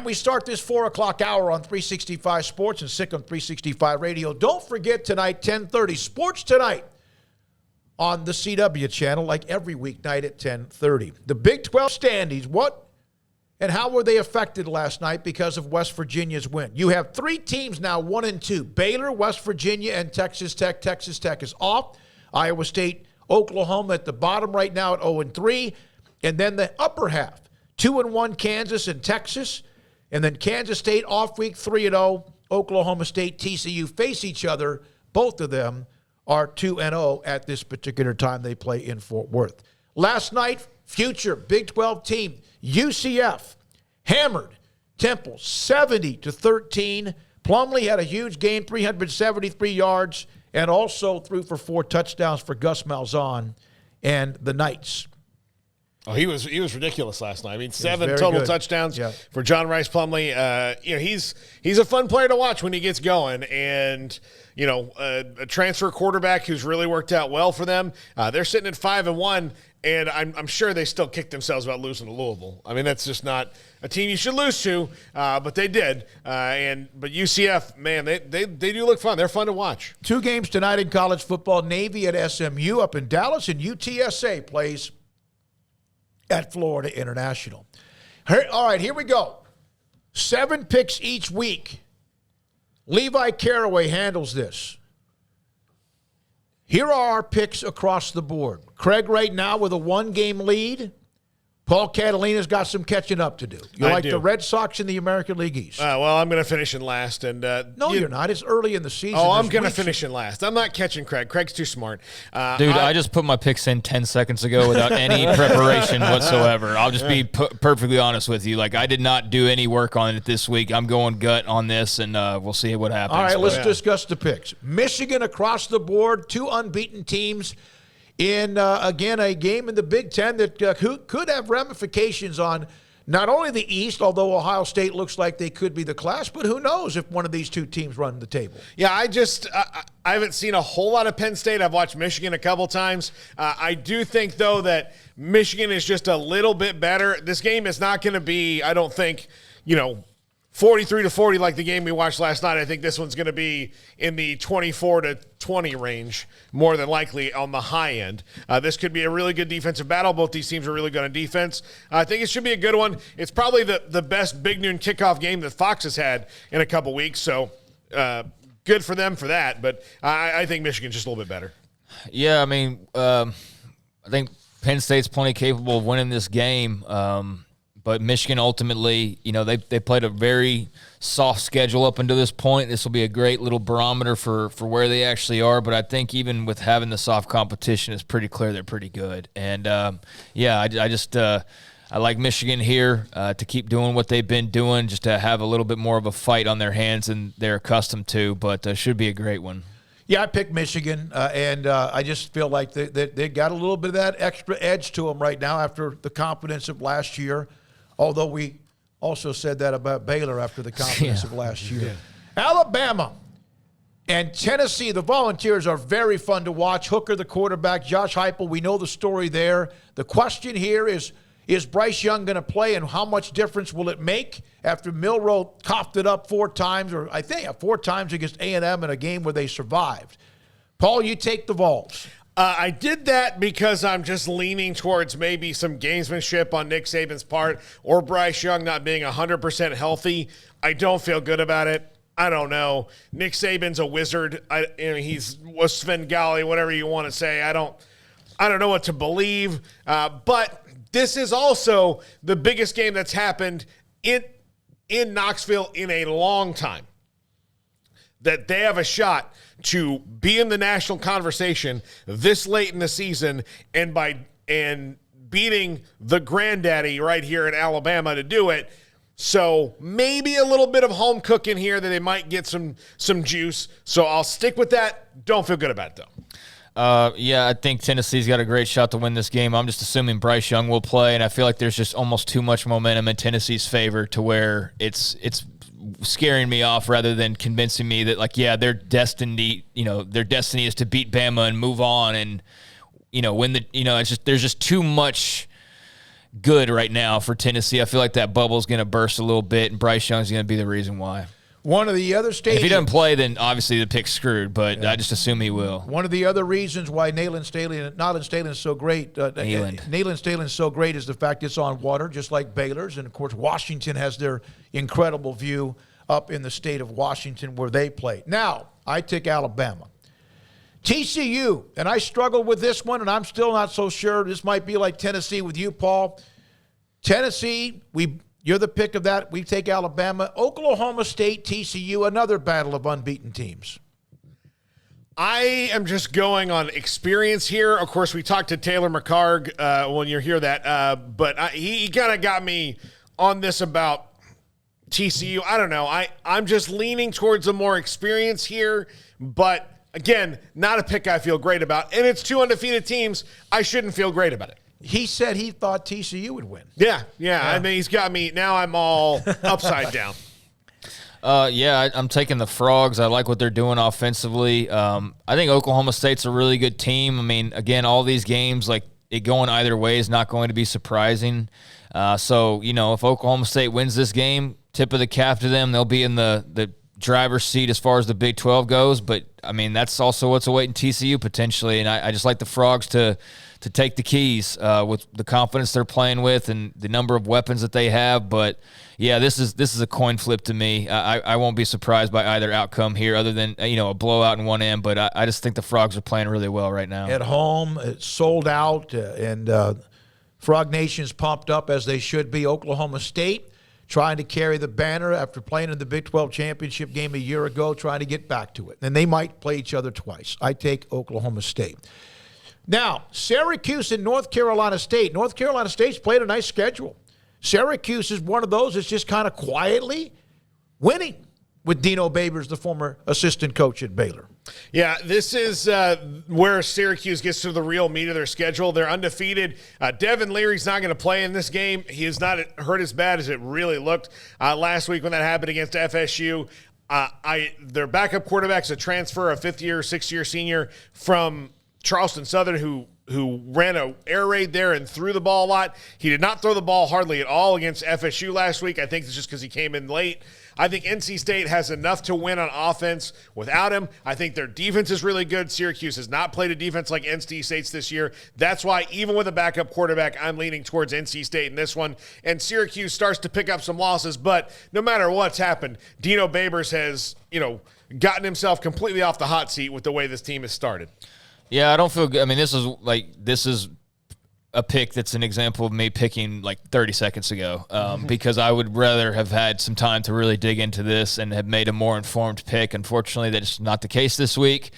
we start this 4 o'clock hour on 365 Sports and Sick on 365 Radio. Don't forget tonight, 10:30, Sports Tonight on the CW channel, like every weeknight at 10:30. The Big 12 standings, what and how were they affected last night because of West Virginia's win? You have three teams now, 1 and 2. Baylor, West Virginia, and Texas Tech. Texas Tech is off. Iowa State, Oklahoma at the bottom right now at 0 and 3. And then the upper half, 2 and 1, Kansas and Texas. And then Kansas State off week 3 and 0. Oklahoma State, TCU face each other. Both of them are 2 and 0 at this particular time they play in Fort Worth. Last night, future Big 12 team, UCF, hammered Temple 70-13. Plumlee had a huge game, 373 yards, and also threw for 4 touchdowns for Gus Malzahn and the Knights. Oh, he was ridiculous last night. I mean, 7 total touchdowns for John Rice Plumlee. He's a fun player to watch when he gets going, and a transfer quarterback who's really worked out well for them. They're sitting at 5-1, and I'm sure they still kick themselves about losing to Louisville. I mean, that's just not a team you should lose to, but they did. But UCF, man, they do look fun. They're fun to watch. 2 games tonight in college football. Navy at SMU up in Dallas, and UTSA plays at Florida International. All right, here we go. 7 picks each week. Levi Caraway handles this. Here are our picks across the board. Craig right now with a 1-game lead. Paul Catalina's got some catching up to do. You like the Red Sox in the American League East? Well, I'm going to finish in last. No, you're not. It's early in the season. Oh, I'm going to finish in last. I'm not catching Craig. Craig's too smart. Dude, I just put my picks in 10 seconds ago without any preparation whatsoever. I'll just be perfectly honest with you. Like, I did not do any work on it this week. I'm going gut on this, and we'll see what happens. All right, let's discuss the picks. Michigan across the board, 2 unbeaten teams. In, again, a game in the Big Ten that could have ramifications on not only the East, although Ohio State looks like they could be the class, but who knows if one of these 2 teams run the table. Yeah, I haven't seen a whole lot of Penn State. I've watched Michigan a couple times. I do think, though, that Michigan is just a little bit better. This game is not going to be, I don't think, 43-40 like the game we watched last night. I think this one's going to be in the 24-20 range, more than likely on the high end. This could be a really good defensive battle. Both these teams are really good on defense. I think it should be a good one. It's probably the best big noon kickoff game that Fox has had in a couple weeks, so good for them for that. But I think Michigan's just a little bit better. Yeah, I mean, I think Penn State's plenty capable of winning this game. But Michigan ultimately, they played a very soft schedule up until this point. This will be a great little barometer for where they actually are. But I think even with having the soft competition, it's pretty clear they're pretty good. And, I like Michigan here to keep doing what they've been doing, just to have a little bit more of a fight on their hands than they're accustomed to. But should be a great one. Yeah, I picked Michigan, and I just feel like they got a little bit of that extra edge to them right now after the confidence of last year. Although we also said that about Baylor after the confidence of last year. Yeah. Alabama and Tennessee, the Volunteers are very fun to watch. Hooker, the quarterback, Josh Heupel, we know the story there. The question here is Bryce Young going to play, and how much difference will it make after Milroe coughed it up 4 times, or I think 4 times against A&M in a game where they survived? Paul, you take the Vols. I did that because I'm just leaning towards maybe some gamesmanship on Nick Saban's part, or Bryce Young not being 100% healthy. I don't feel good about it. I don't know. Nick Saban's a wizard. He's a Svengali, whatever you want to say. I don't know what to believe. But this is also the biggest game that's happened in Knoxville in a long time. That they have a shot to be in the national conversation this late in the season, and beating the granddaddy right here in Alabama to do it. So maybe a little bit of home cooking here that they might get some juice. So I'll stick with that. Don't feel good about it, though. Yeah, I think Tennessee's got a great shot to win this game. I'm just assuming Bryce Young will play, and I feel like there's just almost too much momentum in Tennessee's favor to where it's scaring me off rather than convincing me that, like, yeah, their destiny is to beat Bama and move on and, win the, it's just, there's just too much good right now for Tennessee. I feel like that bubble's going to burst a little bit, and Bryce Young's going to be the reason why. One of the other stadiums. And if he doesn't play, then obviously the pick's screwed, but I just assume he will. One of the other reasons why Neyland Stadium is so great, Neyland Stadium is so great is the fact it's on water, just like Baylor's. And, of course, Washington has their incredible view up in the state of Washington where they play. Now, I take Alabama. TCU, and I struggled with this one, and I'm still not so sure. This might be like Tennessee with you, Paul. Tennessee, you're the pick of that. We take Alabama. Oklahoma State, TCU, another battle of unbeaten teams. I am just going on experience here. Of course, we talked to Taylor McCarg when you hear that, but he kind of got me on this about TCU. I don't know. I'm just leaning towards a more experience here, but again, not a pick I feel great about. And it's two undefeated teams. I shouldn't feel great about it. He said he thought TCU would win. Yeah. I mean, he's got me. Now I'm all upside down. I'm taking the Frogs. I like what they're doing offensively. I think Oklahoma State's a really good team. I mean, again, all these games, like it going either way is not going to be surprising. So, if Oklahoma State wins this game, tip of the cap to them. They'll be in the driver's seat as far as the Big 12 goes. But, I mean, that's also what's awaiting TCU potentially. And I just like the Frogs to take the keys with the confidence they're playing with and the number of weapons that they have. But, yeah, this is a coin flip to me. I won't be surprised by either outcome here other than, a blowout in one end. But I just think the Frogs are playing really well right now. At home, it's sold out, and Frog Nation's pumped up as they should be. Oklahoma State trying to carry the banner after playing in the Big 12 championship game a year ago, trying to get back to it. And they might play each other twice. I take Oklahoma State. Now, Syracuse and North Carolina State. North Carolina State's played a nice schedule. Syracuse is one of those that's just kind of quietly winning with Dino Babers, the former assistant coach at Baylor. Yeah, this is where Syracuse gets to the real meat of their schedule. They're undefeated. Devin Leary's not going to play in this game. He is not hurt as bad as it really looked last week when that happened against FSU. Their backup quarterback's a transfer, a fifth-year, sixth-year senior from Charleston Southern who ran an air raid there and threw the ball a lot. He did not throw the ball hardly at all against FSU last week. I think it's just because he came in late. I think NC State has enough to win on offense without him. I think their defense is really good. Syracuse has not played a defense like NC State's this year. That's why even with a backup quarterback, I'm leaning towards NC State in this one. And Syracuse starts to pick up some losses, but no matter what's happened, Dino Babers has, gotten himself completely off the hot seat with the way this team has started. Yeah, I don't feel good. I mean, this is a pick that's an example of me picking like 30 seconds ago because I would rather have had some time to really dig into this and have made a more informed pick. Unfortunately, that's not the case this week.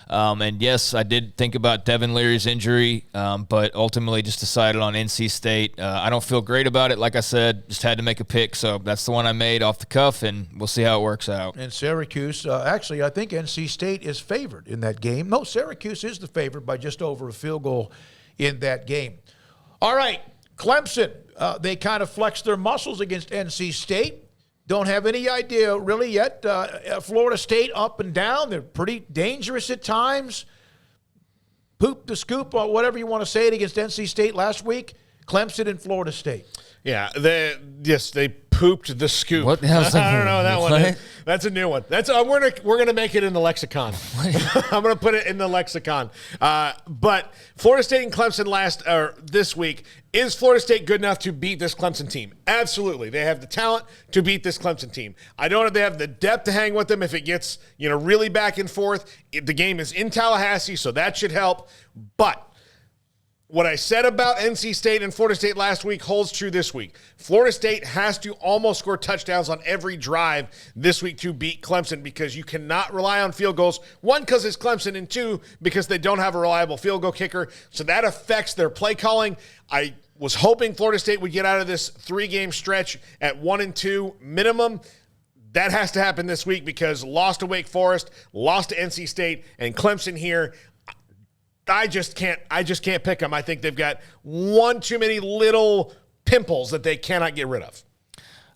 And yes, I did think about Devin Leary's injury, but ultimately just decided on NC State. I don't feel great about it. Like I said, just had to make a pick. So that's the one I made off the cuff, and we'll see how it works out. And Syracuse, actually, I think NC State is favored in that game. No, Syracuse is the favorite by just over a field goal in that game. All right, Clemson, they kind of flexed their muscles against NC State. Don't have any idea really yet. Florida State up and down. They're pretty dangerous at times. Poop the scoop or whatever you want to say it against NC State last week. Clemson and Florida State. Yeah, they pooped the scoop. What the hell's that? I don't know that one. That's a new one. We're gonna make it in the lexicon. I'm gonna put it in the lexicon. But Florida State and Clemson this week. Is Florida State good enough to beat this Clemson team? Absolutely. They have the talent to beat this Clemson team. I don't know if they have the depth to hang with them if it gets really back and forth. The game is in Tallahassee, so that should help. But what I said about NC State and Florida State last week holds true this week. Florida State has to almost score touchdowns on every drive this week to beat Clemson because you cannot rely on field goals. One, because it's Clemson, and two, because they don't have a reliable field goal kicker. So that affects their play calling. I was hoping Florida State would get out of this 3-game stretch at 1-2 minimum. That has to happen this week because lost to Wake Forest, lost to NC State, and Clemson here. I just can't pick them. I think they've got one too many little pimples that they cannot get rid of.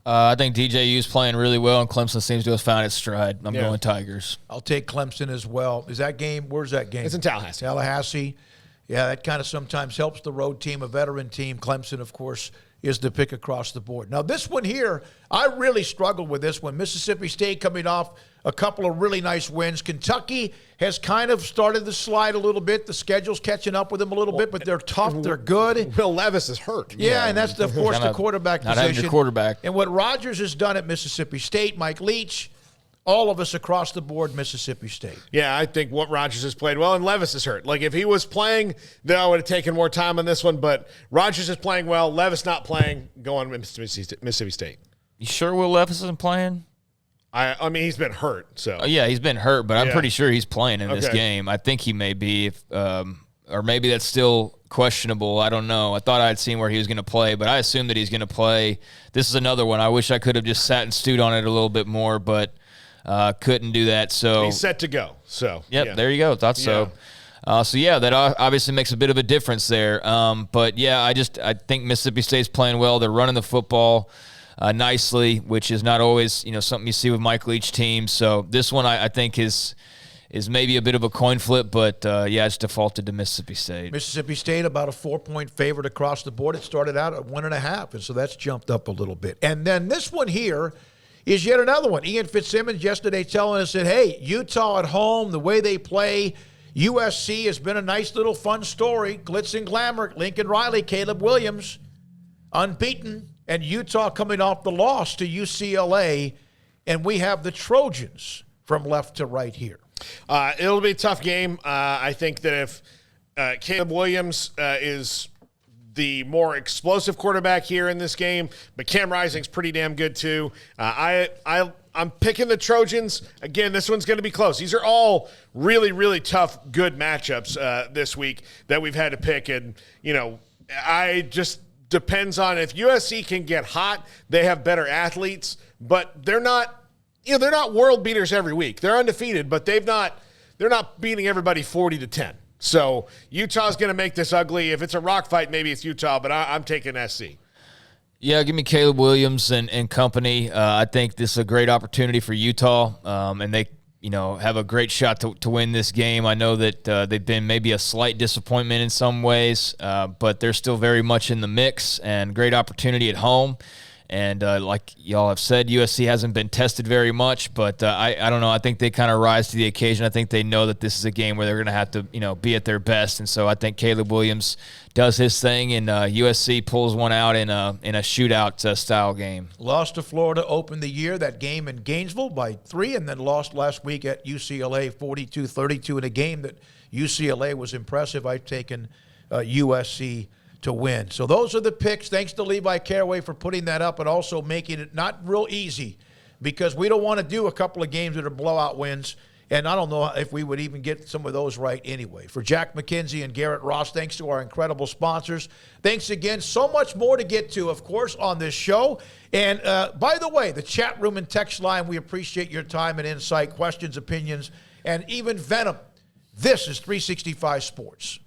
I think DJU's playing really well, and Clemson seems to have found its stride. I'm going Tigers. I'll take Clemson as well. Is that game? Where's that game? It's in Tallahassee. Yeah, that kind of sometimes helps the road team, a veteran team. Clemson, of course, is the pick across the board. Now, this one here, I really struggled with this one. Mississippi State coming off a couple of really nice wins. Kentucky has kind of started to slide a little bit. The schedule's catching up with them a little bit, but they're tough. They're good. Will Levis is hurt. Yeah, and that's, of course, the quarterback not position. having your quarterback. And what Rodgers has done at Mississippi State, Mike Leach, all of us across the board, Mississippi State. Yeah, I think what Rodgers has played well, and Levis is hurt. Like, if he was playing, then I would have taken more time on this one, but Rodgers is playing well. Levis not playing, going with Mississippi State. You sure Will Levis isn't playing? I mean, he's been hurt, so. Oh, yeah, he's been hurt, but I'm pretty sure he's playing in this Okay. game. I think he may be, or maybe that's still questionable. I don't know. I thought I'd seen where he was going to play, but I assume that he's going to play. This is another one. I wish I could have just sat and stewed on it a little bit more, but couldn't do that. So He's set to go, so. Yep, yeah. there you go. Thought so. That obviously makes a bit of a difference there. But yeah, I think Mississippi State's playing well. They're running the football nicely, which is not always something you see with Mike Leach teams. So this one I think is maybe a bit of a coin flip, but it's defaulted to Mississippi State. Mississippi State about a 4-point favorite across the board. It started out at 1.5, and so that's jumped up a little bit. And then this one here is yet another one. Ian Fitzsimmons yesterday telling us that, hey, Utah at home, the way they play, USC has been a nice little fun story. Glitz and glamour, Lincoln Riley, Caleb Williams, unbeaten, and Utah coming off the loss to UCLA, and we have the Trojans from left to right here. It'll be a tough game. I think that if Caleb Williams is the more explosive quarterback here in this game, but Cam Rising's pretty damn good too. I'm picking the Trojans. Again, this one's going to be close. These are all really, really tough, good matchups this week that we've had to pick. And, I just depends on if USC can get hot, they have better athletes, but they're not world beaters every week. They're undefeated, but they're not beating everybody 40-10. So Utah's going to make this ugly. If it's a rock fight, maybe it's Utah, but I'm taking SC. Yeah, give me Caleb Williams and company. I think this is a great opportunity for Utah, and they have a great shot to win this game. I know that they've been maybe a slight disappointment in some ways, but they're still very much in the mix, and great opportunity at home. And like y'all have said, USC hasn't been tested very much, but I don't know. I think they kind of rise to the occasion. I think they know that this is a game where they're going to have to be at their best, and so I think Caleb Williams does his thing, and USC pulls one out in a shootout style game. Lost to Florida, opened the year, that game in Gainesville by 3, and then lost last week at UCLA 42-32 in a game that UCLA was impressive. I've taken USC to win. So those are the picks. Thanks to Levi Caraway for putting that up and also making it not real easy, because we don't want to do a couple of games that are blowout wins, and I don't know if we would even get some of those right anyway. For Jack McKenzie and Garrett Ross, thanks to our incredible sponsors. Thanks again. So much more to get to, of course, on this show. And by the way, the chat room and text line, we appreciate your time and insight, questions, opinions, and even venom. This is 365 Sports.